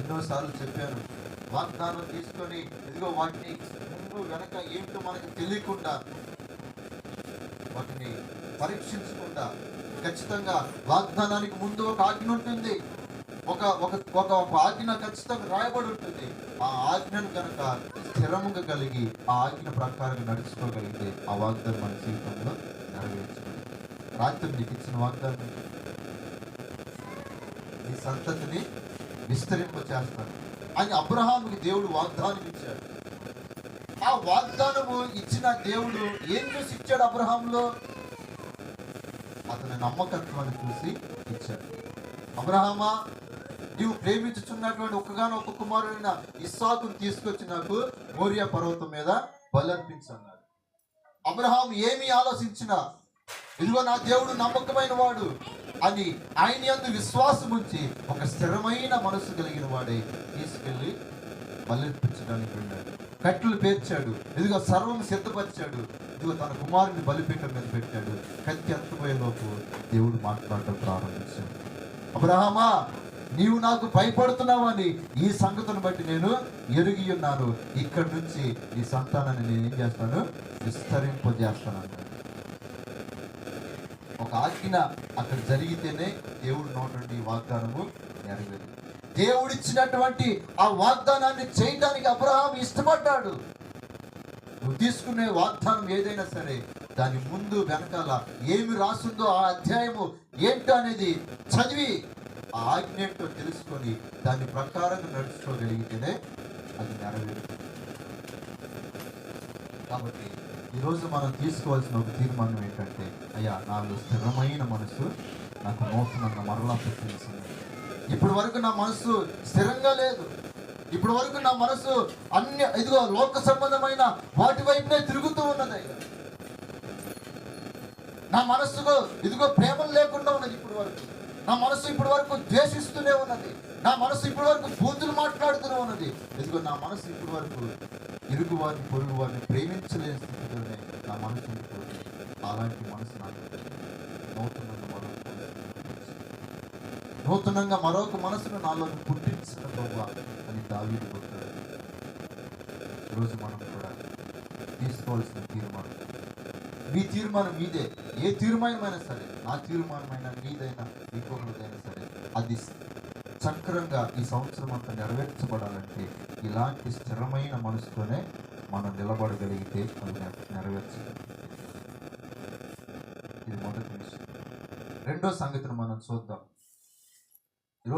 ఎన్నోసార్లు చెప్పాను, వాగ్దానం తీసుకొని ఇదిగో వాటిని ముందు వెనక ఏంటో మనకు తెలియకుండా వాటిని పరీక్షించకుండా, ఖచ్చితంగా వాగ్దానానికి ముందు ఒక ఆజ్ఞ ఉంటుంది, ఒక ఒక ఒక ఆజ్ఞ ఖచ్చితంగా రాయబడి ఉంటుంది. ఆ ఆజ్ఞను కనుక స్థిరముగా కలిగి ఆ ఆజ్ఞ ప్రకారంగా నడుచుకోగలిగితే ఆ వాగ్దానం మన జీవితంలో నెరవేర్చగలదు. రాత్రి నీకు ఇచ్చిన వాగ్దానం, నీ సంతతిని విస్తరింపచేస్తాను అని అబ్రహాముకి దేవుడు వాగ్దానం ఇచ్చాడు. ఆ వాగ్దానము ఇచ్చిన దేవుడు ఏం చూసి ఇచ్చాడు? అబ్రహాంలో అతని నమ్మకత్వాన్ని చూసి ఇచ్చాడు. అబ్రహామా, నీవు ప్రేమించుచున్నటువంటి ఒక్కగానొక్క కుమారుడైన ఇస్సాకును తీసుకొచ్చి నాకు మోరియా పర్వతం మీద బలర్పించన్నాడు. అబ్రహాం ఏమి ఆలోచించినా, ఇదిగో నా దేవుడు నమ్మకమైన వాడు అని ఆయన యందు విశ్వాసం ఉంచి ఒక స్థిరమైన మనసు కలిగిన వాడే తీసుకెళ్లి బలర్పించడానికి వెళ్ళాడు. కట్టెలు పేర్చాడు, ఇదిగో సర్వం సిద్ధపరిచాడు, ఇదిగో తన కుమారుని బలిపీఠం మీద పెట్టాడు. కత్తి ఎత్తపోయేలోపు దేవుడు మాట్లాడటం ప్రారంభించాడు. అబ్రహామా, నీవు నాకు భయపడుతున్నావని ఈ సంగతిని బట్టి నేను ఎరిగి ఉన్నాను. ఇక్కడి నుంచి ఈ సంతానాన్ని నేను ఏం చేస్తాను? విస్తరింపజేస్తాను అన్నాడు. ఒక ఆజ్ఞ అక్కడ జరిగితేనే దేవుడు నోటి నుండి వాగ్దానము నెరవేరింది. దేవుడిచ్చినటువంటి ఆ వాగ్దానాన్ని చేయడానికి అబ్రహాం ఇష్టపడ్డాడు. నువ్వు తీసుకునే వాగ్దానం ఏదైనా సరే దాని ముందు వెనకాల ఏమి రాసిందో ఆ అధ్యాయము ఏంటో అనేది చదివి ఆ ఆజ్ఞ ఏంటో తెలుసుకొని దాని ప్రకారంగా నడుచుకోగలిగితేనే అది నెరవేరుతుంది. కాబట్టి ఈరోజు మనం తీసుకోవాల్సిన ఒక తీర్మానం ఏంటంటే, అయ్యా, నాలో స్థిరమైన మనసు నాకు నూతనంగా మరలా పెట్టింది. ఇప్పటి వరకు నా మనసు స్థిరంగా లేదు. ఇప్పటి వరకు నా మనసు ఇదిగో లోక సంబంధమైన వాటి వైపునే తిరుగుతూ ఉన్నది. నా మనసుకు ఇదిగో ప్రేమలు లేకుండా ఉన్నది. ఇప్పటి వరకు నా మనసు ఇప్పటి వరకు ద్వేషిస్తూనే ఉన్నది. నా మనసు ఇప్పటి వరకు బూతులు మాట్లాడుతూనే ఉన్నది. ఇదిగో నా మనసు ఇప్పటి వరకు ఇరుగు వారిని పొరుగు వారిని ప్రేమించలేని స్థితిలోనే నా మనసు ఉండిపోతుంది. అలాంటి మనసు నాకు నూతనంగా మరొక మనసును నాలో పుట్టించిన గొప్ప అని దావీదు కోరుతాడు. ఈరోజు మనం కూడా తీసుకోవాల్సిన తీర్మానం, మీ తీర్మానం మీదే. ఏ తీర్మానమైనా సరే, నా తీర్మానమైనా, మీదైనా, ఇంకొకరిదైనా సరే, అది చక్రంగా ఈ సంవత్సరం అంతా నెరవేర్చబడాలంటే ఇలాంటి స్థిరమైన మనసుతోనే మనం నిలబడగలిగితే అది నెరవేర్చాలి. ఇది మొదటి విషయం. రెండో సంగతిని మనం చూద్దాం.